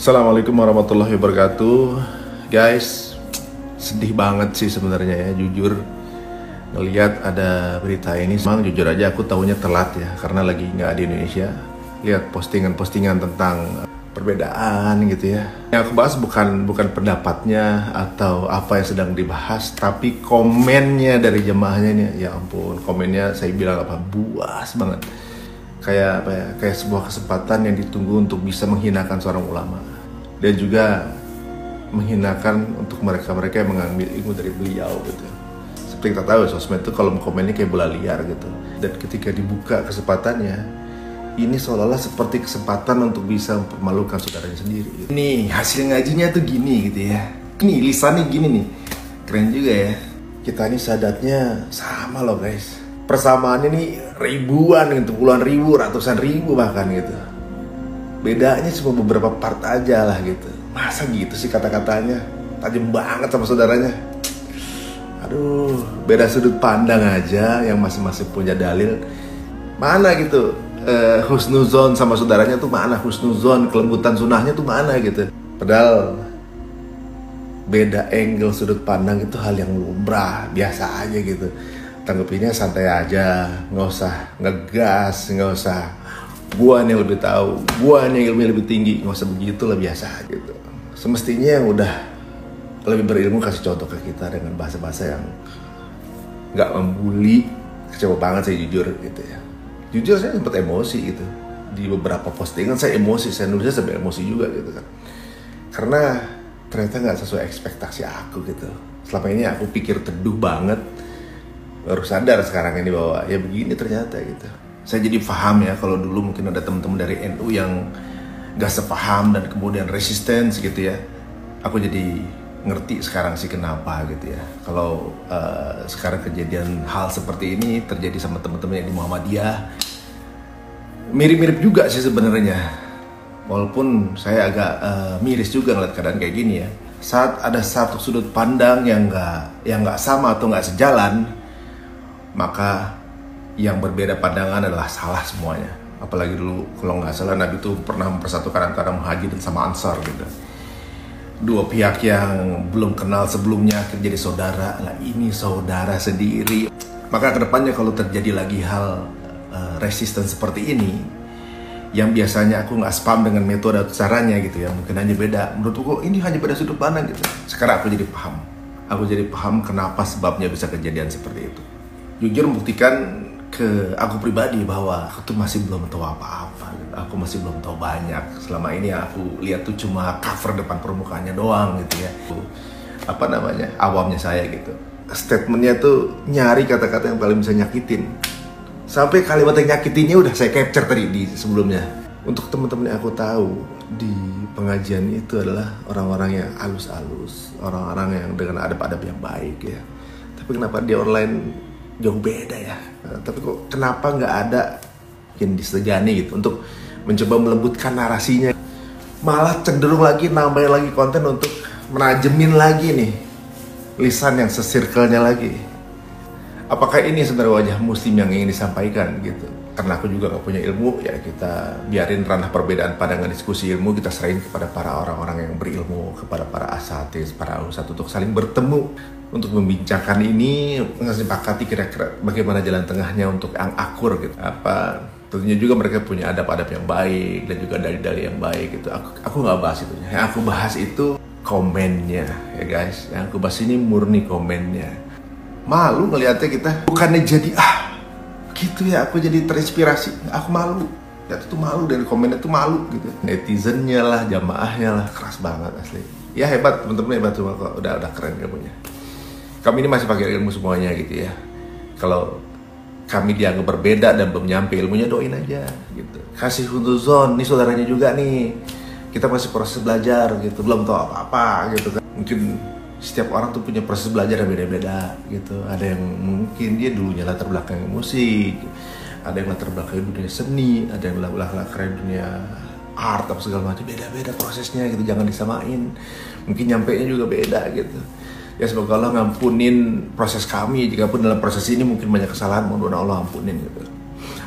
Assalamualaikum warahmatullahi wabarakatuh. Guys, sedih banget sih sebenarnya ya, jujur ngelihat ada berita ini. Memang jujur aja aku tahunya telat ya, karena lagi nggak di Indonesia. Lihat postingan-postingan tentang perbedaan gitu ya. Yang aku bahas bukan pendapatnya atau apa yang sedang dibahas, tapi komennya dari jemaahnya ini. Ya ampun, komennya saya bilang apa, buas banget. Kayak apa ya, kayak sebuah kesempatan yang ditunggu untuk bisa menghinakan seorang ulama dan juga menghinakan untuk mereka-mereka yang mengambil ilmu dari beliau gitu. Seperti kita tahu, sosmed itu kalau komennya kayak bola liar gitu, dan ketika dibuka kesempatannya, ini seolah-olah seperti kesempatan untuk bisa mempermalukan saudaranya sendiri gitu. Nih hasil ngajinya tuh gini gitu ya, ini lisannya gini nih, keren juga ya. Kita ini sadatnya sama loh guys, persamaannya nih ribuan gitu, puluhan ribu, ratusan ribu bahkan gitu. Bedanya cuma beberapa part aja lah gitu. Masa gitu sih kata-katanya, tajam banget sama saudaranya. Aduh, beda sudut pandang aja yang masing-masing punya dalil. Mana gitu husnuzon sama saudaranya tuh mana, husnuzon, kelembutan sunnahnya tuh mana gitu. Padahal beda angle sudut pandang itu hal yang lumrah, biasa aja gitu. Tanggepinnya santai aja, nggak usah ngegas, nggak usah gua nih lebih tahu, gua nih ilmu lebih tinggi, nggak usah begitu lah, biasa gitu. Semestinya yang udah lebih berilmu kasih contoh ke kita dengan bahasa-bahasa yang nggak membuli. Kecewa banget saya jujur gitu ya. Jujur saya sempat emosi gitu di beberapa postingan, saya emosi, saya nulisnya sampai emosi juga gitu kan, karena ternyata nggak sesuai ekspektasi aku gitu. Selama ini aku pikir teduh banget, baru sadar sekarang ini bahwa ya begini ternyata gitu. Saya jadi paham ya, kalau dulu mungkin ada teman-teman dari NU yang gak sepaham dan kemudian resisten gitu ya. Aku jadi ngerti sekarang sih kenapa gitu ya. Kalau sekarang kejadian hal seperti ini terjadi sama teman-teman yang di Muhammadiyah, mirip-mirip juga sih sebenarnya. Walaupun saya agak miris juga ngeliat keadaan kayak gini ya. Saat ada satu sudut pandang yang nggak sama atau nggak sejalan, maka yang berbeda pandangan adalah salah semuanya. Apalagi dulu kalau nggak salah Nabi itu pernah mempersatukan antara Muhajirin sama Ansar gitu. Dua pihak yang belum kenal sebelumnya jadi saudara. Lah ini saudara sendiri. Maka kedepannya kalau terjadi lagi hal resisten seperti ini, yang biasanya aku nggak spam dengan metode atau caranya gitu ya, mungkin hanya beda. Menurutku ini hanya beda sudut pandang gitu. Sekarang aku jadi paham. Aku jadi paham kenapa sebabnya bisa kejadian seperti itu. Jujur membuktikan ke aku pribadi bahwa aku tuh masih belum tahu apa-apa gitu. Aku masih belum tahu banyak. Selama ini aku lihat tuh cuma cover depan permukaannya doang gitu ya. Apa namanya, awamnya saya gitu. Statementnya tuh nyari kata-kata yang paling bisa nyakitin. Sampai kalimat yang nyakitinnya udah saya capture tadi di sebelumnya. Untuk teman-teman yang aku tahu di pengajian itu adalah orang-orang yang halus-halus, orang-orang yang dengan adab-adab yang baik ya. Tapi kenapa di online jauh beda ya? Tapi kok kenapa nggak ada yang disegani gitu untuk mencoba melembutkan narasinya, malah cenderung lagi nambahin lagi konten untuk menajemin lagi nih lisan yang sesirkelnya lagi. Apakah ini sebenarnya wajah muslim yang ingin disampaikan gitu? Karena aku juga nggak punya ilmu ya, kita biarin ranah perbedaan pandangan diskusi ilmu kita serahin kepada para orang-orang yang berilmu, kepada para asatidz, para ustadz untuk saling bertemu untuk membincangkan ini, mengesepakati kira-kira bagaimana jalan tengahnya untuk yang akur gitu. Apa tentunya juga mereka punya adab-adab yang baik dan juga dalil-dalil yang baik gitu. Aku nggak bahas itu. Yang aku bahas itu komennya ya guys. Yang aku bahas ini murni komennya. Malu ngelihatnya kita, bukannya jadi gitu ya, aku jadi terinspirasi. Aku malu. Ya itu malu, dari komennya tuh malu gitu. Netizennya lah, jamaahnya lah, keras banget asli. Ya hebat, teman-teman hebat semua kok. Udah keren ilmunya. Kami ini masih pakai ilmu semuanya gitu ya. Kalau kami dianggap berbeda dan belum nyampe ilmunya, doain aja gitu. Kasih husnuzon, nih saudaranya juga nih. Kita masih proses belajar gitu, belum tahu apa-apa gitu kan. Mungkin setiap orang tuh punya proses belajar yang beda-beda gitu. Ada yang mungkin dia dulunya latar belakang musik, ada yang latar belakang dunia seni, ada yang latar belakang dunia art apa segala macam. Beda-beda prosesnya gitu, jangan disamain. Mungkin nyampenya juga beda gitu. Ya semoga Allah ngampunin proses kami. Jikapun dalam proses ini mungkin banyak kesalahan, mohon Allah ampunin gitu.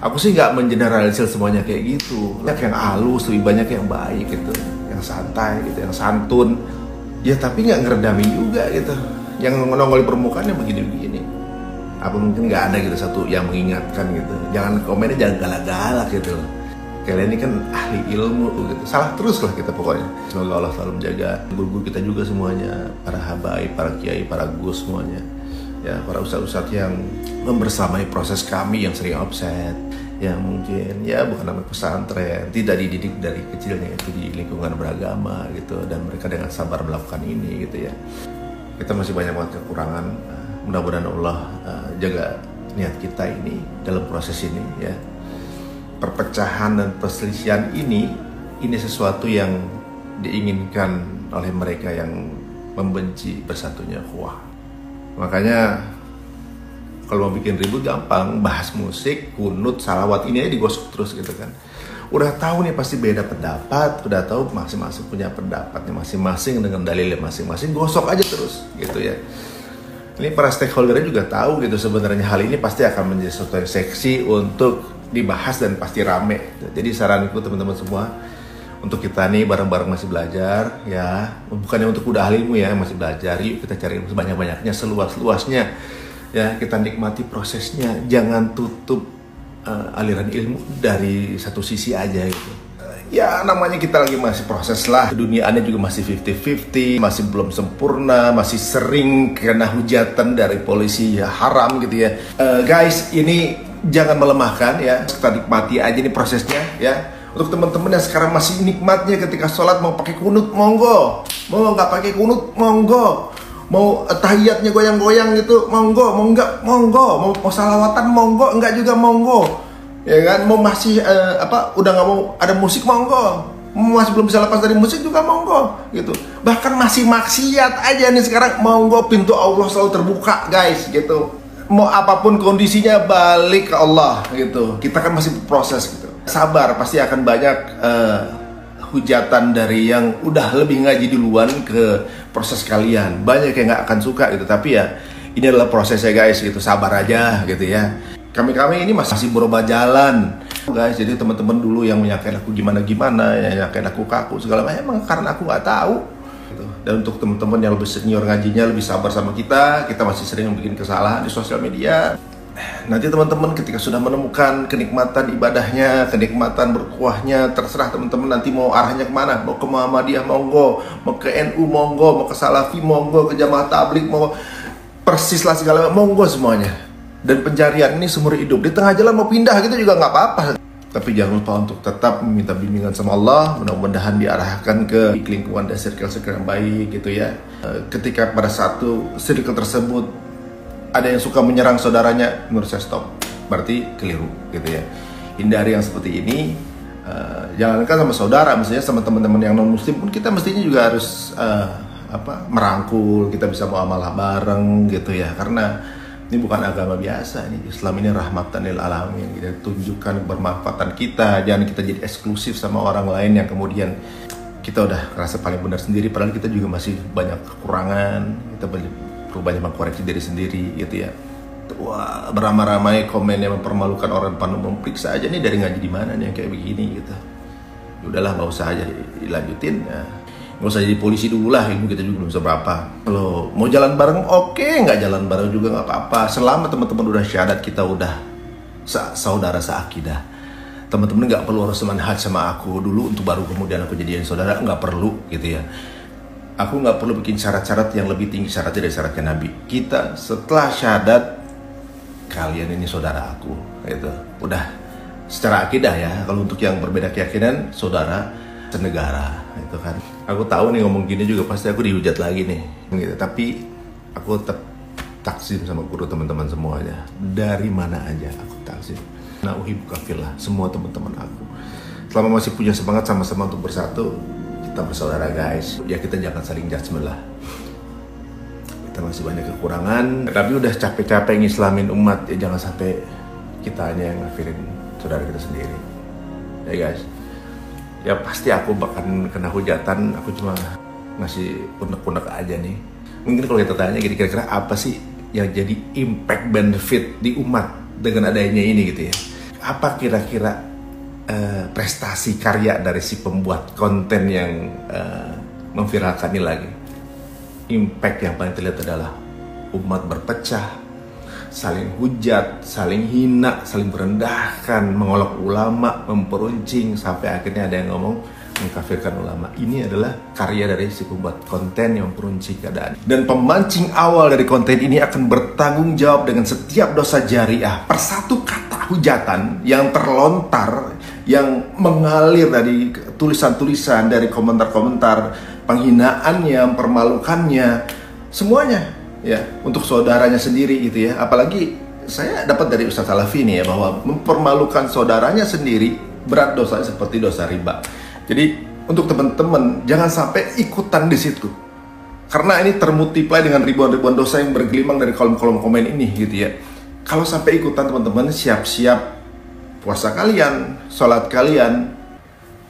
Aku sih nggak mengeneralisir semuanya kayak gitu. Banyak yang halus, lebih banyak yang baik gitu, yang yang santai gitu, yang santun. Ya tapi nggak ngeredamin juga gitu. Yang nongol di permukaannya begini-begini. Apa mungkin nggak ada gitu satu yang mengingatkan gitu. Jangan komennya jangan galak-galak gitu. Kalian ini kan ahli ilmu gitu. Salah terus lah kita pokoknya. Semoga Allah selalu menjaga guru-guru kita juga semuanya, para habaib, para kiai, para gus semuanya. Ya, para ustadz-ustadz yang membersamai proses kami yang sering offset, yang mungkin ya bukan namanya pesantren, tidak dididik dari kecilnya itu di lingkungan beragama gitu, dan mereka dengan sabar melakukan ini gitu ya. Kita masih banyak banget kekurangan. Mudah-mudahan Allah jaga niat kita ini dalam proses ini ya. Perpecahan dan perselisihan ini sesuatu yang diinginkan oleh mereka yang membenci bersatunya ukhuwah. Makanya kalau mau bikin ribut gampang, bahas musik, kunut, salawat ini aja digosok terus gitu kan. Udah tahu nih pasti beda pendapat, udah tahu masing-masing punya pendapatnya masing-masing dengan dalilnya masing-masing, gosok aja terus gitu ya. Ini para stakeholder juga tahu gitu sebenarnya hal ini pasti akan menjadi sesuatu yang seksi untuk dibahas dan pasti rame. Jadi saranku teman-teman semua, untuk kita nih bareng-bareng masih belajar ya, bukannya untuk udah ahli ilmu ya, masih belajar, yuk kita cari ilmu sebanyak-banyaknya, seluas-luasnya ya, kita nikmati prosesnya, jangan tutup aliran ilmu dari satu sisi aja gitu. Ya namanya kita lagi masih proses lah, duniaannya juga masih 50-50, masih belum sempurna, masih sering kena hujatan dari polisi ya, haram gitu ya. Guys, ini jangan melemahkan ya, kita nikmati aja nih prosesnya ya. Untuk teman-teman yang sekarang masih nikmatnya ketika sholat mau pakai kunut, monggo. Mau nggak pakai kunut, monggo. Mau tahiyatnya goyang-goyang gitu, monggo. Mau nggak, monggo. Mau salawatan, monggo. Enggak juga, monggo. Ya kan, mau masih udah nggak mau ada musik, monggo. Masih belum bisa lepas dari musik juga, monggo. Gitu. Bahkan masih maksiat aja nih sekarang, monggo. Pintu Allah selalu terbuka, guys. Gitu. Mau apapun kondisinya, balik ke Allah gitu. Kita kan masih proses gitu. Sabar, pasti akan banyak hujatan dari yang udah lebih ngaji duluan ke proses kalian. Banyak yang nggak akan suka gitu, tapi ya ini adalah prosesnya guys gitu. Sabar aja gitu ya. Kami ini masih berubah jalan guys. Jadi teman-teman dulu yang menyangkain aku gimana-gimana, yang nyangkain aku kaku segala macam, emang karena aku nggak tahu gitu. Dan untuk teman-teman yang lebih senior ngajinya, lebih sabar sama kita masih sering bikin kesalahan di sosial media. Nanti teman-teman ketika sudah menemukan kenikmatan ibadahnya, kenikmatan berkuahnya, terserah teman-teman nanti mau arahnya kemana. Mau ke Muhammadiyah monggo, mau ke NU monggo, mau ke Salafi monggo, ke Jamaah Tabligh monggo, persis lah segala monggo semuanya. Dan pencarian ini seumur hidup. Di tengah jalan mau pindah gitu juga nggak apa-apa. Tapi jangan lupa untuk tetap meminta bimbingan sama Allah. Mudah-mudahan diarahkan ke lingkungan dan circle-circle yang baik gitu ya. Ketika pada satu circle tersebut ada yang suka menyerang saudaranya, menurut saya stop. Berarti keliru gitu ya. Hindari yang seperti ini. Jangankan sama saudara, misalnya sama teman-teman yang non muslim pun kita mestinya juga harus merangkul, kita bisa muamalah bareng gitu ya. Karena ini bukan agama biasa, ini Islam ini rahmatan lil alamin. Kita tunjukkan bermanfaatan kita, jangan kita jadi eksklusif sama orang lain yang kemudian kita udah merasa paling benar sendiri, padahal kita juga masih banyak kekurangan. Kita perlu banyak mengkoreksi diri sendiri gitu ya. Wah, beramai-ramai komen yang mempermalukan orang depan umum, periksa aja nih dari ngaji di mana nih yang kayak begini gitu. Udahlah, nggak usah aja dilanjutin ya. Nggak usah jadi polisi dulu lah, ilmu kita juga belum seberapa. Kalau mau jalan bareng oke, nggak jalan bareng juga nggak apa-apa. Selama teman-teman udah syahadat, kita udah saudara seakidah. Teman-teman nggak perlu harus manhaj sama aku dulu untuk baru kemudian aku jadiin saudara, nggak perlu gitu ya. Aku nggak perlu bikin syarat-syarat yang lebih tinggi syaratnya dari syaratnya Nabi. Kita setelah syahadat, kalian ini saudara aku gitu. Udah secara akidah ya. Kalau untuk yang berbeda keyakinan, saudara senegara itu kan. Aku tahu nih ngomong gini juga pasti aku dihujat lagi nih gitu. Tapi aku tetap takzim sama guru teman-teman semuanya. Dari mana aja aku takzim. Nah, uhibbuka fillah, semua teman-teman aku. Selama masih punya semangat sama-sama untuk bersatu, kita bersaudara guys. Ya kita jangan saling judgement lah. Kita masih banyak kekurangan, tapi udah capek-capek ngislamin umat, ya jangan sampai kita hanya yang ngafirin saudara kita sendiri. Ya guys. Ya pasti aku bahkan kena hujatan, aku cuma ngasih unek-unek aja nih. Mungkin kalau kita tanya gini, kira-kira apa sih yang jadi impact benefit di umat dengan adanya ini gitu ya. Apa kira-kira prestasi karya dari si pembuat konten yang memviralkan ini lagi. Impact yang paling terlihat adalah umat berpecah, saling hujat, saling hina, saling merendahkan, mengolok ulama, memperuncing, sampai akhirnya ada yang ngomong mengkafirkan ulama. Ini adalah karya dari si pembuat konten yang memperuncing keadaan. Dan pemancing awal dari konten ini akan bertanggung jawab dengan setiap dosa jariah. Per satu kata hujatan yang terlontar, yang mengalir dari tulisan-tulisan, dari komentar-komentar, penghinaannya, mempermalukannya, semuanya ya untuk saudaranya sendiri gitu ya. Apalagi saya dapat dari Ustaz Salafi ini ya, bahwa mempermalukan saudaranya sendiri berat dosanya seperti dosa riba. Jadi untuk teman-teman jangan sampai ikutan di situ, karena ini termultiply dengan ribuan-ribuan dosa yang bergelimang dari kolom-kolom komen ini gitu ya. Kalau sampai ikutan, teman-teman siap-siap puasa kalian, sholat kalian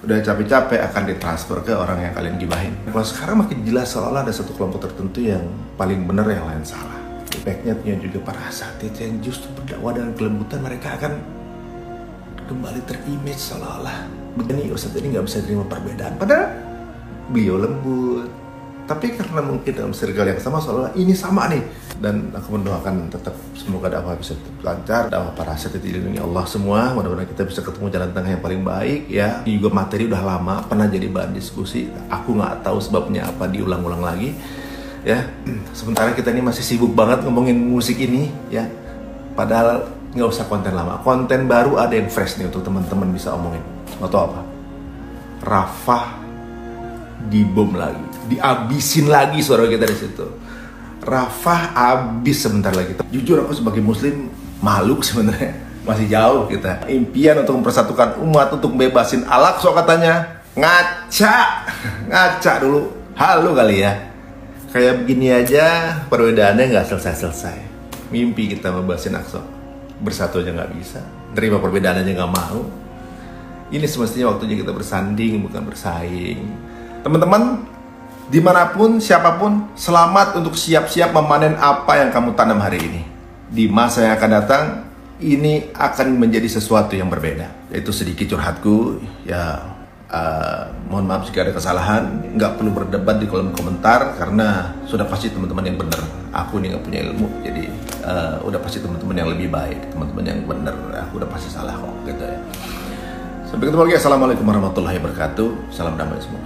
udah capek-capek akan ditransfer ke orang yang kalian gibahin. Kalau sekarang makin jelas seolah ada satu kelompok tertentu yang paling benar, yang lain salah. Impactnya punya juga para asatidz yang justru berdakwah dengan kelembutan. Mereka akan kembali terimage seolah-olah begini, Ustadz ini nggak bisa terima perbedaan, padahal beliau lembut. Tapi karena mungkin dalam circle yang sama, seolah ini sama nih. Dan aku mendoakan tetap semoga dakwah bisa lancar, dakwah para asatidz dilindungi Allah semua. Mudah-mudahan kita bisa ketemu jalan tengah yang paling baik ya. Ini juga materi udah lama pernah jadi bahan diskusi, aku nggak tahu sebabnya apa diulang-ulang lagi ya. Sementara kita ini masih sibuk banget ngomongin musik ini ya, padahal nggak usah konten lama, konten baru ada yang fresh nih untuk teman-teman bisa omongin. Atau apa? Rafah dibom lagi, diabisin lagi suara kita di situ. Rafah abis sebentar lagi. Jujur aku sebagai muslim malu sebenarnya, masih jauh kita. Impian untuk mempersatukan umat, untuk bebasin Al-Aqsa katanya. Ngaca dulu, halu kali ya. Kayak begini aja perbedaannya nggak selesai-selesai. Mimpi kita membebasin Al-Aqsa, bersatu aja nggak bisa, terima perbedaan aja nggak mau. Ini semestinya waktunya kita bersanding, bukan bersaing. Teman-teman, dimanapun, siapapun, selamat untuk siap-siap memanen apa yang kamu tanam hari ini. Di masa yang akan datang, ini akan menjadi sesuatu yang berbeda. Itu sedikit curhatku, ya mohon maaf jika ada kesalahan. Nggak perlu berdebat di kolom komentar, karena sudah pasti teman-teman yang benar. Aku ini nggak punya ilmu, jadi udah pasti teman-teman yang lebih baik, teman-teman yang benar. Aku udah pasti salah kok, gitu ya. Sampai ketemu lagi. Assalamualaikum warahmatullahi wabarakatuh. Salam damai semua.